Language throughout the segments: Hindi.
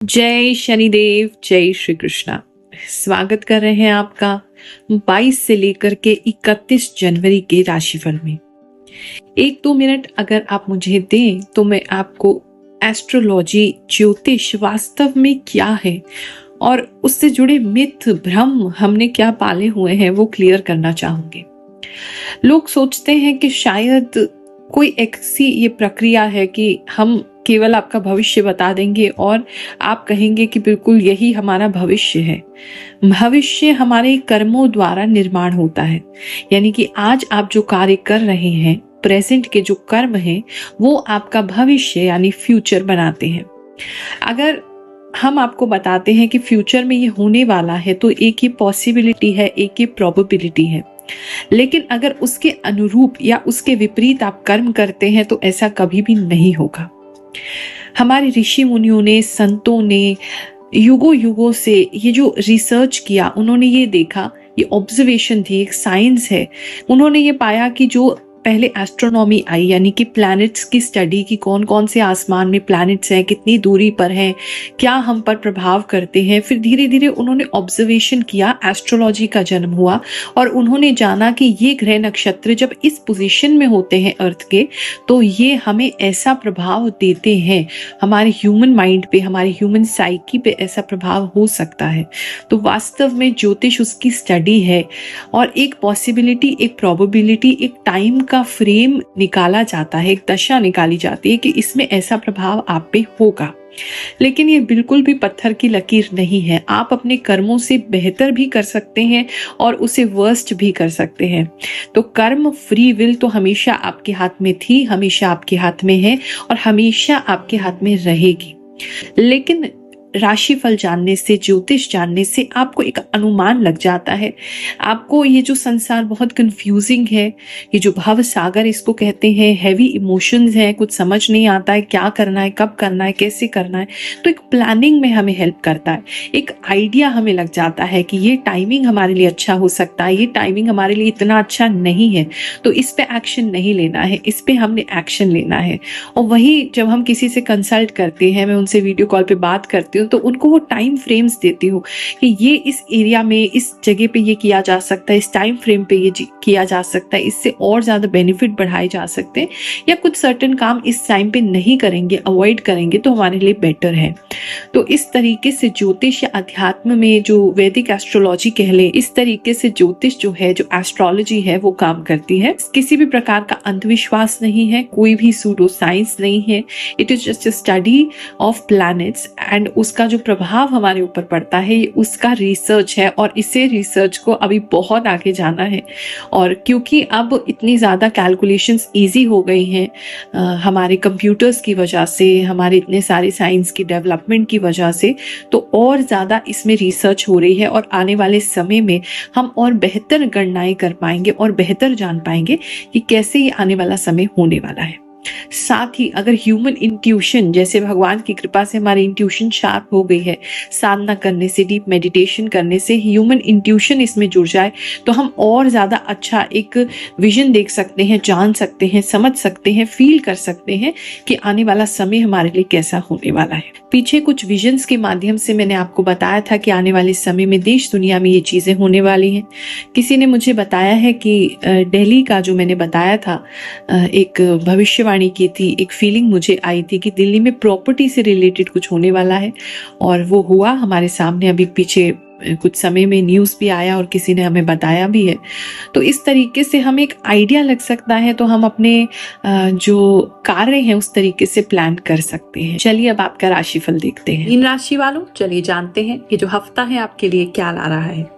जय शनिदेव, जय श्री कृष्णा। स्वागत कर रहे हैं आपका 22 से लेकर के 31 जनवरी के राशिफल में। 1-2 मिनट अगर आप मुझे दें तो मैं आपको एस्ट्रोलॉजी, ज्योतिष वास्तव में क्या है और उससे जुड़े मिथ, भ्रम हमने क्या पाले हुए हैं वो क्लियर करना चाहूंगी। लोग सोचते हैं कि शायद कोई ऐसी ये प्रक्रिया है कि हम केवल आपका भविष्य बता देंगे और आप कहेंगे कि बिल्कुल यही हमारा भविष्य है। भविष्य हमारे कर्मों द्वारा निर्माण होता है, यानी कि आज आप जो कार्य कर रहे हैं, प्रेजेंट के जो कर्म हैं, वो आपका भविष्य यानी फ्यूचर बनाते हैं। अगर हम आपको बताते हैं कि फ्यूचर में ये होने वाला है तो एक ये पॉसिबिलिटी है, एक ये प्रोबेबिलिटी है, लेकिन अगर उसके अनुरूप या उसके विपरीत आप कर्म करते हैं तो ऐसा कभी भी नहीं होगा। हमारे ऋषि मुनियों ने, संतों ने युगों युगों से ये जो रिसर्च किया, उन्होंने ये देखा, ये ऑब्जर्वेशन थी, एक साइंस है। उन्होंने ये पाया कि जो पहले एस्ट्रोनॉमी आई, यानी कि प्लैनेट्स की स्टडी की, कौन कौन से आसमान में प्लैनेट्स हैं, कितनी दूरी पर हैं, क्या हम पर प्रभाव करते हैं। फिर धीरे धीरे उन्होंने ऑब्जर्वेशन किया, एस्ट्रोलॉजी का जन्म हुआ और उन्होंने जाना कि ये ग्रह नक्षत्र जब इस पोजीशन में होते हैं अर्थ के, तो ये हमें ऐसा प्रभाव देते हैं, हमारे ह्यूमन माइंड पे, हमारे ह्यूमन साइकी पे ऐसा प्रभाव हो सकता है। तो वास्तव में ज्योतिष उसकी स्टडी है और एक पॉसिबिलिटी, एक प्रोबेबिलिटी, एक टाइम का फ्रेम निकाला जाता है, एक दशा निकाली जाती है कि इसमें ऐसा प्रभाव आप पे होगा। लेकिन ये बिल्कुल भी पत्थर की लकीर नहीं है। आप अपने कर्मों से बेहतर भी कर सकते हैं और उसे वर्स्ट भी कर सकते हैं। तो कर्म, फ्री विल तो हमेशा आपके हाथ में थी, हमेशा आपके हाथ में है और हमेशा आपके हाथ में रहेगी। लेकिन राशिफल जानने से, ज्योतिष जानने से आपको एक अनुमान लग जाता है। आपको ये जो संसार बहुत कंफ्यूजिंग है, ये जो भव सागर इसको कहते हैं, हैवी इमोशंस हैं, कुछ समझ नहीं आता है क्या करना है, कब करना है, कैसे करना है, तो एक प्लानिंग में हमें हेल्प करता है। एक आइडिया हमें लग जाता है कि ये टाइमिंग हमारे लिए अच्छा हो सकता है, ये टाइमिंग हमारे लिए इतना अच्छा नहीं है, तो इस पे एक्शन नहीं लेना है, इस पे हमने एक्शन लेना है। और वही जब हम किसी से कंसल्ट करते हैं, मैं उनसे वीडियो कॉल पे बात करती हूँ तो उनको वो टाइम फ्रेम्स देती हूँ कि ये इस एरिया में, इस जगह पे ये किया जा सकता है, इस टाइम फ्रेम पे ये किया जा सकता है, इससे और ज्यादा बेनिफिट बढ़ाए जा सकते हैं, या कुछ सर्टेन काम इस टाइम पे नहीं करेंगे, अवॉइड करेंगे तो हमारे लिए बेटर है। तो इस तरीके से ज्योतिष या अध्यात्म में, जो वैदिक एस्ट्रोलॉजी कह ले, इस तरीके से ज्योतिष जो है, जो एस्ट्रोलॉजी है, वो काम करती है। किसी भी प्रकार का अंधविश्वास नहीं है, कोई भी सूडो साइंस नहीं है। It is just a study of planets and उसका जो प्रभाव हमारे ऊपर पड़ता है, ये उसका रिसर्च है और इसे रिसर्च को अभी बहुत आगे जाना है। और क्योंकि अब इतनी ज़्यादा कैलकुलेशंस इजी हो गई हैं हमारे कंप्यूटर्स की वजह से, हमारे इतने सारे साइंस की डेवलपमेंट की वजह से, तो और ज़्यादा इसमें रिसर्च हो रही है और आने वाले समय में हम और बेहतर गणनाएं कर पाएंगे और बेहतर जान पाएंगे कि कैसे ये आने वाला समय होने वाला है। साथ ही अगर ह्यूमन इंट्यूशन, जैसे भगवान की कृपा से हमारी इंट्यूशन शार्प हो गई है, साधना करने से, डीप मेडिटेशन करने से ह्यूमन इंट्यूशन इसमें जुड़ जाए तो हम और ज्यादा अच्छा एक विजन देख सकते हैं, जान सकते हैं, समझ सकते हैं, फील कर सकते हैं कि आने वाला समय हमारे लिए कैसा होने वाला है। पीछे कुछ विजन्स के माध्यम से मैंने आपको बताया था कि आने वाले समय में देश दुनिया में ये चीजें होने वाली हैं। किसी ने मुझे बताया है कि दिल्ली का जो मैंने बताया था, एक भविष्यवाणी की थी, एक फीलिंग मुझे आई थी कि दिल्ली में प्रॉपर्टी से रिलेटेड कुछ होने वाला है और वो हुआ हमारे सामने। अभी पीछे कुछ समय में न्यूज़ भी आया और किसी ने हमें बताया भी है। तो इस तरीके से हमें एक आइडिया लग सकता है, तो हम अपने जो कार्य हैं उस तरीके से प्लान कर सकते हैं। चलिए अब आपका राशिफल देखते हैं। इन राशि वालों, चलिए जानते हैं कि जो हफ्ता है आपके लिए क्या ला रहा है।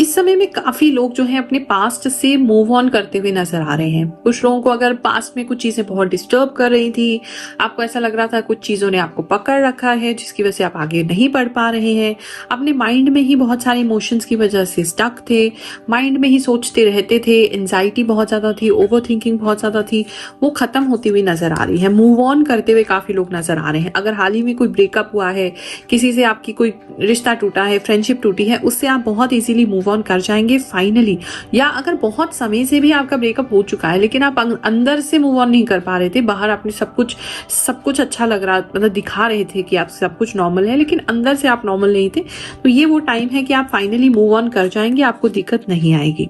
इस समय में काफी लोग जो हैं अपने पास्ट से मूव ऑन करते हुए नजर आ रहे हैं। कुछ लोगों को अगर पास्ट में कुछ चीजें बहुत डिस्टर्ब कर रही थी, आपको ऐसा लग रहा था कुछ चीजों ने आपको पकड़ रखा है जिसकी वजह से आप आगे नहीं बढ़ पा रहे हैं, अपने माइंड में ही बहुत सारे इमोशंस की वजह से स्टक थे, माइंड में ही सोचते रहते थे, एंजाइटी बहुत ज्यादा थी, ओवर थिंकिंग बहुत ज्यादा थी, वो खत्म होती हुई नजर आ रही है। मूव ऑन करते हुए काफी लोग नजर आ रहे हैं। अगर हाल ही में कोई ब्रेकअप हुआ है, किसी से आपकी कोई रिश्ता टूटा है, फ्रेंडशिप टूटी है, उससे आप बहुत इजीली मूव मूव ऑन कर जाएंगे फाइनली। या अगर बहुत समय से भी आपका ब्रेकअप हो चुका है लेकिन आप अंदर से मूव ऑन नहीं कर पा रहे थे, बाहर आपने सब कुछ अच्छा लग रहा, मतलब दिखा रहे थे कि आप सब कुछ नॉर्मल है लेकिन अंदर से आप नॉर्मल नहीं थे, तो ये वो टाइम है कि आप फाइनली मूव ऑन कर जाएंगे, आपको दिक्कत नहीं आएगी।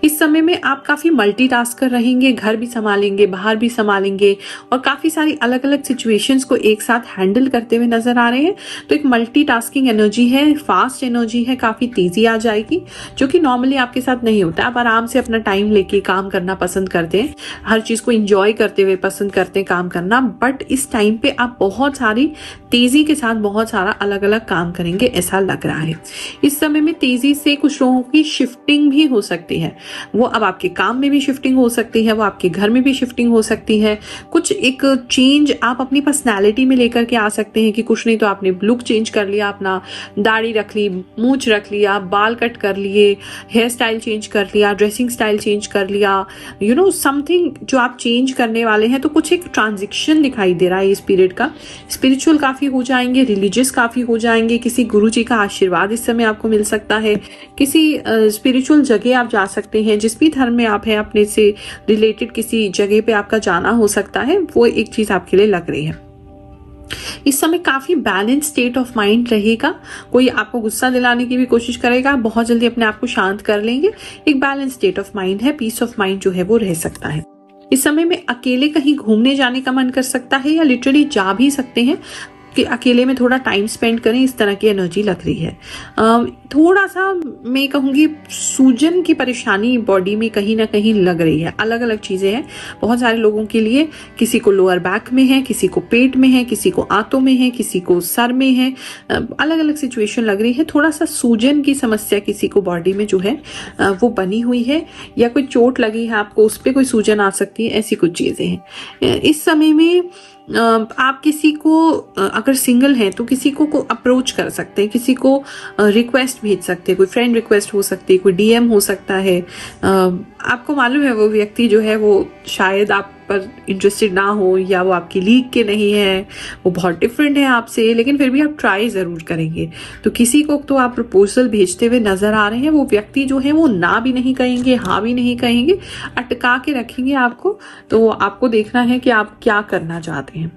इस समय में आप काफी मल्टीटास्कर रहेंगे, घर भी संभालेंगे, बाहर भी संभालेंगे और काफी सारी अलग अलग सिचुएशंस को एक साथ हैंडल करते हुए नजर आ रहे हैं। तो एक मल्टीटास्किंग एनर्जी है, फास्ट एनर्जी है, काफी तेजी आ जाएगी जो कि नॉर्मली आपके साथ नहीं होता। आप आराम से अपना टाइम लेके काम करना पसंद करते हैं, हर चीज को इंजॉय करते हुए पसंद करते हैं काम करना, बट इस टाइम पे आप बहुत सारी तेजी के साथ बहुत सारा अलग अलग काम करेंगे ऐसा लग रहा है। इस समय में तेजी से कुछ लोगों की शिफ्टिंग भी हो सकती है, वो अब आपके काम में भी शिफ्टिंग हो सकती है, वो आपके घर में भी शिफ्टिंग हो सकती है। कुछ एक चेंज आप अपनी पर्सनैलिटी में लेकर के आ सकते हैं कि कुछ नहीं तो आपने लुक चेंज कर लिया, अपना दाढ़ी रख ली, मूंछ रख लिया, बाल कट कर लिए, हेयर स्टाइल चेंज कर लिया, ड्रेसिंग स्टाइल चेंज कर लिया, यू नो समथिंग जो आप चेंज करने वाले हैं। तो कुछ एक ट्रांजिशन दिखाई दे रहा है इस पीरियड का। स्पिरिचुअल काफी हो जाएंगे, रिलीजियस काफी हो जाएंगे, किसी गुरु जी का आशीर्वाद इस समय आपको मिल सकता है, किसी स्पिरिचुअल जगह आप जा सकते हैं, जिस भी धर्म में आप हैं अपने से रिलेटेड किसी जगह पे आपका जाना हो सकता है, वो एक चीज आपके लिए लग रही है। इस समय काफी बैलेंस स्टेट ऑफ माइंड रहेगा, कोई आपको गुस्सा दिलाने की भी कोशिश करेगा, आप बहुत जल्दी अपने आप को शांत कर लेंगे। एक बैलेंस स्टेट ऑफ माइंड है, पीस ऑफ माइंड जो है वो रह सकता है। इस समय में अकेले कहीं घूमने जाने का मन कर सकता है या लिटरली जा भी सकते हैं कि अकेले में थोड़ा टाइम स्पेंड करें, इस तरह की एनर्जी लग रही है। थोड़ा सा मैं कहूँगी सूजन की परेशानी बॉडी में कहीं ना कहीं लग रही है, अलग अलग चीज़ें हैं बहुत सारे लोगों के लिए, किसी को लोअर बैक में है, किसी को पेट में है, किसी को आंतों में है, किसी को सर में है, अलग अलग सिचुएशन लग रही है। थोड़ा सा सूजन की समस्या किसी को बॉडी में जो है वो बनी हुई है, या कोई चोट लगी है आपको उस पर कोई सूजन आ सकती है, ऐसी कुछ चीज़ें हैं। इस समय में आप किसी को अगर सिंगल हैं तो किसी को अप्रोच कर सकते हैं, किसी को रिक्वेस्ट भेज सकते हैं, कोई फ्रेंड रिक्वेस्ट हो सकती है, कोई डीएम हो सकता है। आपको मालूम है वो व्यक्ति जो है वो शायद आप पर इंटरेस्टेड ना हो, या वो आपकी लीग के नहीं है, वो बहुत डिफरेंट है आपसे, लेकिन फिर भी आप ट्राई ज़रूर करेंगे। तो किसी को तो आप प्रपोजल भेजते हुए नज़र आ रहे हैं, वो व्यक्ति जो है वो ना भी नहीं कहेंगे, हाँ भी नहीं कहेंगे, अटका के रखेंगे आपको। तो आपको देखना है कि आप क्या करना चाहते हैं।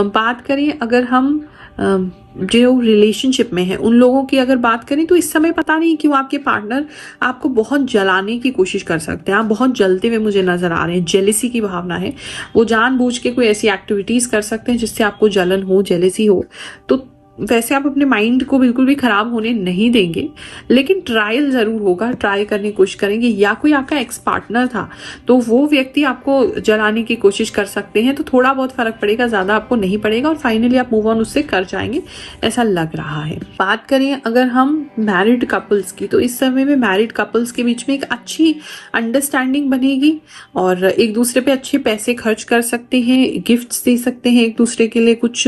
बात करें अगर हम जो रिलेशनशिप में है उन लोगों की अगर बात करें, तो इस समय पता नहीं क्यों आपके पार्टनर आपको बहुत जलाने की कोशिश कर सकते हैं। आप बहुत जलते हुए मुझे नजर आ रहे हैं, जेलेसी की भावना है, वो जानबूझ के कोई ऐसी एक्टिविटीज कर सकते हैं जिससे आपको जलन हो, जेलेसी हो। तो वैसे आप अपने माइंड को बिल्कुल भी खराब होने नहीं देंगे, लेकिन ट्रायल जरूर होगा, ट्राई करने की कोशिश करेंगे। या कोई आपका एक्स पार्टनर था तो वो व्यक्ति आपको जलाने की कोशिश कर सकते हैं, तो थोड़ा बहुत फर्क पड़ेगा, ज्यादा आपको नहीं पड़ेगा, और फाइनली आप मूव ऑन उससे कर जाएंगे ऐसा लग रहा है। बात करें अगर हम मैरिड कपल्स की, तो इस समय में मैरिड कपल्स के बीच में एक अच्छी अंडरस्टैंडिंग बनेगी और एक दूसरे पे अच्छे पैसे खर्च कर सकते हैं, गिफ्ट्स दे सकते हैं, एक दूसरे के लिए कुछ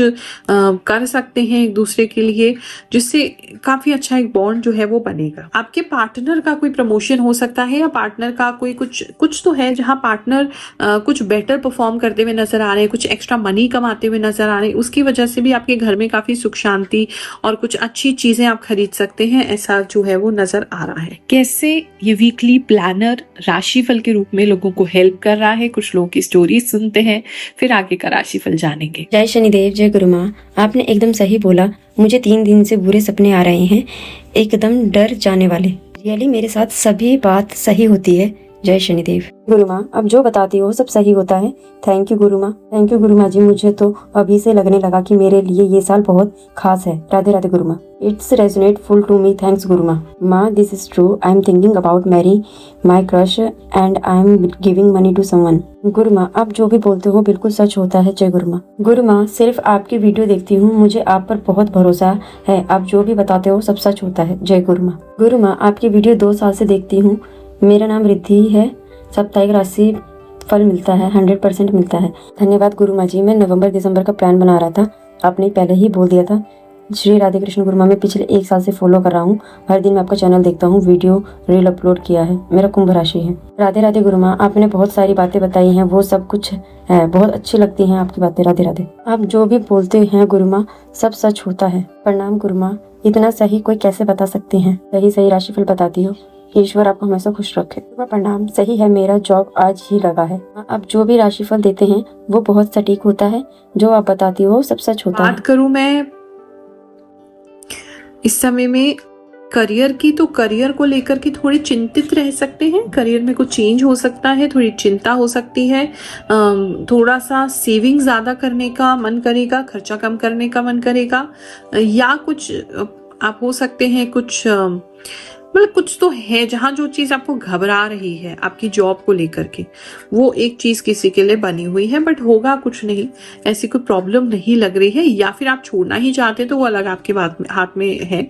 कर सकते हैं दूसरे के लिए, जिससे काफी अच्छा एक बॉन्ड जो है वो बनेगा। आपके पार्टनर का कोई प्रमोशन हो सकता है, या पार्टनर का कोई कुछ तो है जहां पार्टनर कुछ बेटर परफॉर्म करते हुए नजर आ रहे हैं, कुछ एक्स्ट्रा मनी कमाते हुए नजर आ रहे हैं, उसकी वजह से भी आपके घर में काफी सुख शांति और कुछ अच्छी चीजें आप खरीद सकते हैं, ऐसा जो है वो नजर आ रहा है। कैसे ये वीकली प्लानर राशिफल के रूप में लोगों को हेल्प कर रहा है, कुछ लोगों की स्टोरी सुनते हैं, फिर आगे का राशिफल जानेंगे। जय शनिदेव, जय गुरु माँ। आपने एकदम सही बोला, मुझे 3 दिन से बुरे सपने आ रहे हैं, एकदम डर जाने वाले। रियली मेरे साथ सभी बात सही होती है। जय शनिदेव। गुरु माँ, अब जो बताती हो सब सही होता है। थैंक यू गुरु माँ, थैंक यू गुरु माँ जी। मुझे तो अभी से लगने लगा कि मेरे लिए ये साल बहुत खास है। राधे राधे गुरु माँ। It's resonate full to me, thanks गुरु माँ। माँ, this is true, I am thinking about marry my crush and I am giving money to someone. गुरु माँ, आप जो भी बोलते हो बिल्कुल सच होता है। जय गुरु माँ। गुरु माँ, सिर्फ आपकी वीडियो देखती हूँ, मुझे आप पर बहुत भरोसा है, आप जो भी बताते हो सब सच होता है। जय गुरु माँ। गुरु माँ, आपकी वीडियो 2 साल से देखती हूँ। मेरा नाम रिद्धि है। साप्ताहिक राशि फल मिलता है, 100% मिलता है। धन्यवाद गुरु माँ जी। मैं नवंबर दिसंबर का प्लान बना रहा था, आपने पहले ही बोल दिया था। श्री राधे कृष्ण गुरुमा मैं पिछले 1 साल से फॉलो कर रहा हूँ। हर दिन मैं आपका चैनल देखता हूँ, वीडियो रील अपलोड किया है। मेरा कुंभ राशि है। राधे राधे गुरुमा, आपने बहुत सारी बातें बताई हैं, वो सब कुछ है, बहुत अच्छी लगती हैं आपकी बातें। राधे राधे। आप जो भी बोलते हैं गुरुमा सब सच होता है। प्रणाम गुरुमा, इतना सही कोई कैसे बता सकते हैं? सही राशिफल बताती हो। ईश्वर आपको हमेशा खुश रखे। प्रणाम। सही है, मेरा जॉब आज ही लगा है। आप जो भी राशिफल देते हैं वो बहुत सटीक होता है। जो आप बताती हो सब सच होता है। बात करूं मैं इस समय में करियर की, तो करियर को लेकर के थोड़े चिंतित रह सकते हैं। करियर में कुछ चेंज हो सकता है, थोड़ी चिंता हो सकती है। थोड़ा सा सेविंग ज़्यादा करने का मन करेगा, खर्चा कम करने का मन करेगा, या कुछ आप हो सकते हैं कुछ मतलब कुछ तो है जहाँ जो चीज़ आपको घबरा रही है आपकी जॉब को लेकर के, वो एक चीज़ किसी के लिए बनी हुई है, बट होगा कुछ नहीं, ऐसी कोई प्रॉब्लम नहीं लग रही है। या फिर आप छोड़ना ही चाहते तो वो अलग आपके हाथ में है।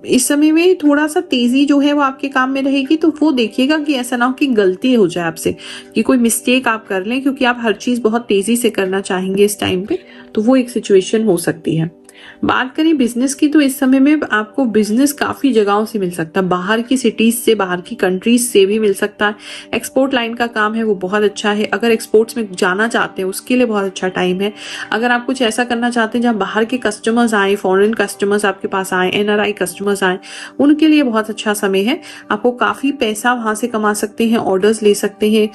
इस समय में थोड़ा सा तेज़ी जो है वो आपके काम में रहेगी, तो वो देखिएगा कि ऐसा ना हो कि गलती हो जाए आपसे, कि कोई मिस्टेक आप कर लें, क्योंकि आप हर चीज़ बहुत तेज़ी से करना चाहेंगे इस टाइम पे, तो वो एक सिचुएशन हो सकती है। बात करें बिजनेस की, तो इस समय में आपको बिजनेस काफी जगहों से मिल सकता है, बाहर की सिटीज से, बाहर की कंट्रीज से भी मिल सकता है। एक्सपोर्ट लाइन का काम है वो बहुत अच्छा है। अगर एक्सपोर्ट्स में जाना चाहते हैं उसके लिए बहुत अच्छा टाइम है। अगर आप कुछ ऐसा करना चाहते हैं जहाँ बाहर के कस्टमर्स आए, फॉरेन कस्टमर्स आपके पास आए, NRI कस्टमर्स आए, उनके लिए बहुत अच्छा समय है। आपको काफी पैसा वहां से कमा सकते हैं, ऑर्डर्स ले सकते हैं।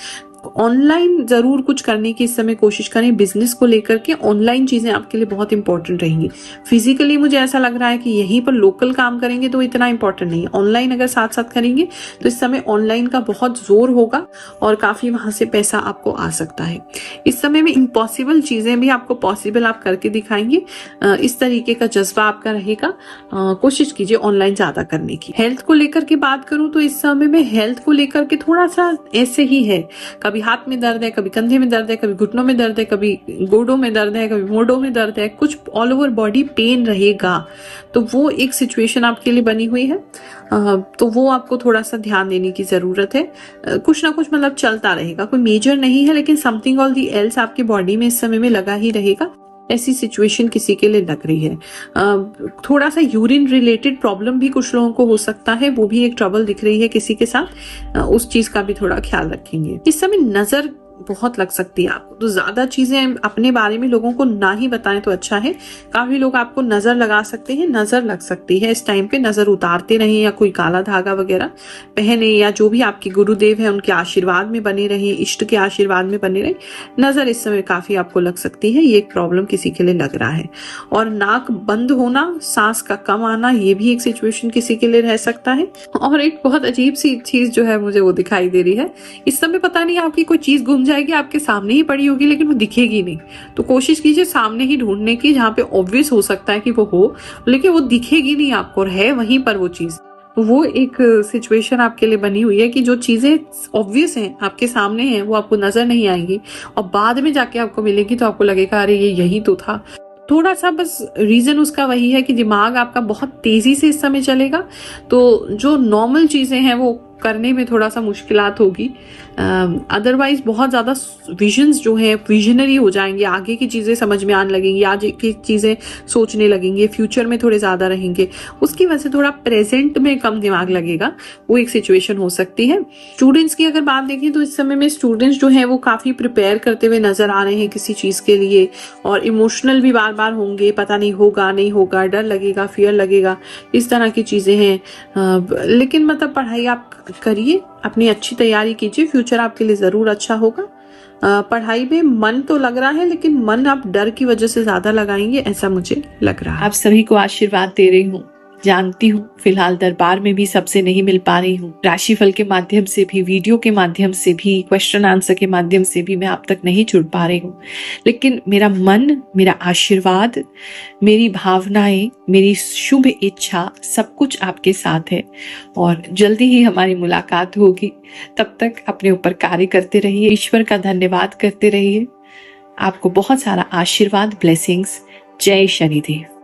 ऑनलाइन जरूर कुछ करने की इस समय कोशिश करें। बिजनेस को लेकर के ऑनलाइन चीजें आपके लिए बहुत इंपॉर्टेंट रहेंगी। फिजिकली मुझे ऐसा लग रहा है कि यहीं पर लोकल काम करेंगे तो इतना इंपॉर्टेंट नहीं है। ऑनलाइन अगर साथ साथ करेंगे तो इस समय ऑनलाइन का बहुत जोर होगा और काफी वहां से पैसा आपको आ सकता है। इस समय में इम्पॉसिबल चीजें भी आपको पॉसिबल आप करके दिखाएंगे, इस तरीके का जज्बा आपका रहेगा। कोशिश कीजिए ऑनलाइन ज्यादा करने की। हेल्थ को लेकर के बात करूं तो इस समय में हेल्थ को लेकर के थोड़ा सा ऐसे ही है, कभी हाथ में दर्द है, कभी कंधे में दर्द है, कभी घुटनों में दर्द है, कभी गोडों में दर्द है, कभी मोढों में दर्द है, कुछ ऑल ओवर बॉडी पेन रहेगा। तो वो एक सिचुएशन आपके लिए बनी हुई है, तो वो आपको थोड़ा सा ध्यान देने की जरूरत है। कुछ ना कुछ मतलब चलता रहेगा, कोई मेजर नहीं है, लेकिन समथिंग ऑल दी एल्स आपकी बॉडी में इस समय में लगा ही रहेगा। ऐसी सिचुएशन किसी के लिए लग रही है। थोड़ा सा यूरिन रिलेटेड प्रॉब्लम भी कुछ लोगों को हो सकता है, वो भी एक ट्रबल दिख रही है किसी के साथ। उस चीज का भी थोड़ा ख्याल रखेंगे। इस समय नजर बहुत लग सकती है आपको, तो ज्यादा चीजें अपने बारे में लोगों को ना ही बताएं तो अच्छा है। काफी लोग आपको नजर लगा सकते हैं, नजर लग सकती है इस टाइम पे। नजर उतारते रहें या कोई काला धागा वगैरह पहने, या जो भी आपके गुरुदेव है उनके आशीर्वाद में बने रहें, इष्ट के आशीर्वाद में बने रहें। नजर इस समय काफी आपको लग सकती है, ये एक प्रॉब्लम किसी के लिए लग रहा है। और नाक बंद होना, सांस का कम आना, ये भी एक सिचुएशन किसी के लिए रह सकता है। और एक बहुत अजीब सी चीज जो है मुझे वो दिखाई दे रही है इस समय, पता नहीं आपकी कोई चीज गुम जाएगी, आपके सामने ही पड़ी होगी लेकिन वो दिखेगी नहीं। तो कोशिश कीजिए सामने ही ढूंढने की, जहाँ पे ऑब्वियस हो सकता है कि वो हो, लेकिन वो दिखेगी नहीं आपको और है वहीं पर वो चीज। वो एक सिचुएशन आपके लिए बनी हुई है कि जो चीजें ऑब्वियस हैं, आपके सामने हैं, वो आपको नजर नहीं आएंगी और बाद में जाके आपको मिलेगी तो आपको लगेगा अरे ये यही तो था। थोड़ा सा बस रीजन उसका वही है कि दिमाग आपका बहुत तेजी से इस समय चलेगा, तो जो नॉर्मल चीजें हैं वो करने में थोड़ा सा मुश्किलात होगी। अदरवाइज बहुत ज़्यादा विजन्स जो है विजनरी हो जाएंगे, आगे की चीज़ें समझ में आने लगेंगी, आज की चीज़ें सोचने लगेंगे, फ्यूचर में थोड़े ज़्यादा रहेंगे। उसकी वजह से थोड़ा प्रेजेंट में कम दिमाग लगेगा, वो एक सिचुएशन हो सकती है। स्टूडेंट्स की अगर बात देखें तो इस समय में स्टूडेंट्स जो है वो काफ़ी प्रिपेयर करते हुए नजर आ रहे हैं किसी चीज़ के लिए, और इमोशनल भी बार बार होंगे, पता नहीं होगा नहीं होगा, डर लगेगा, फियर लगेगा, इस तरह की चीज़ें हैं। लेकिन मतलब पढ़ाई आप करिए, अपनी अच्छी तैयारी कीजिए, फ्यूचर आपके लिए जरूर अच्छा होगा। पढ़ाई में मन तो लग रहा है लेकिन मन आप डर की वजह से ज्यादा लगाएंगे, ऐसा मुझे लग रहा है। आप सभी को आशीर्वाद दे रही हूँ, जानती हूँ फिलहाल दरबार में भी सबसे नहीं मिल पा रही हूँ। राशिफल के माध्यम से भी, वीडियो के माध्यम से भी, क्वेश्चन आंसर के माध्यम से भी मैं आप तक नहीं जुड़ पा रही हूँ, लेकिन मेरा मन, मेरा आशीर्वाद, मेरी भावनाएं, मेरी शुभ इच्छा सब कुछ आपके साथ है और जल्दी ही हमारी मुलाकात होगी। तब तक अपने ऊपर कार्य करते रहिए, ईश्वर का धन्यवाद करते रहिए। आपको बहुत सारा आशीर्वाद, ब्लेसिंग्स। जय शनिदेव।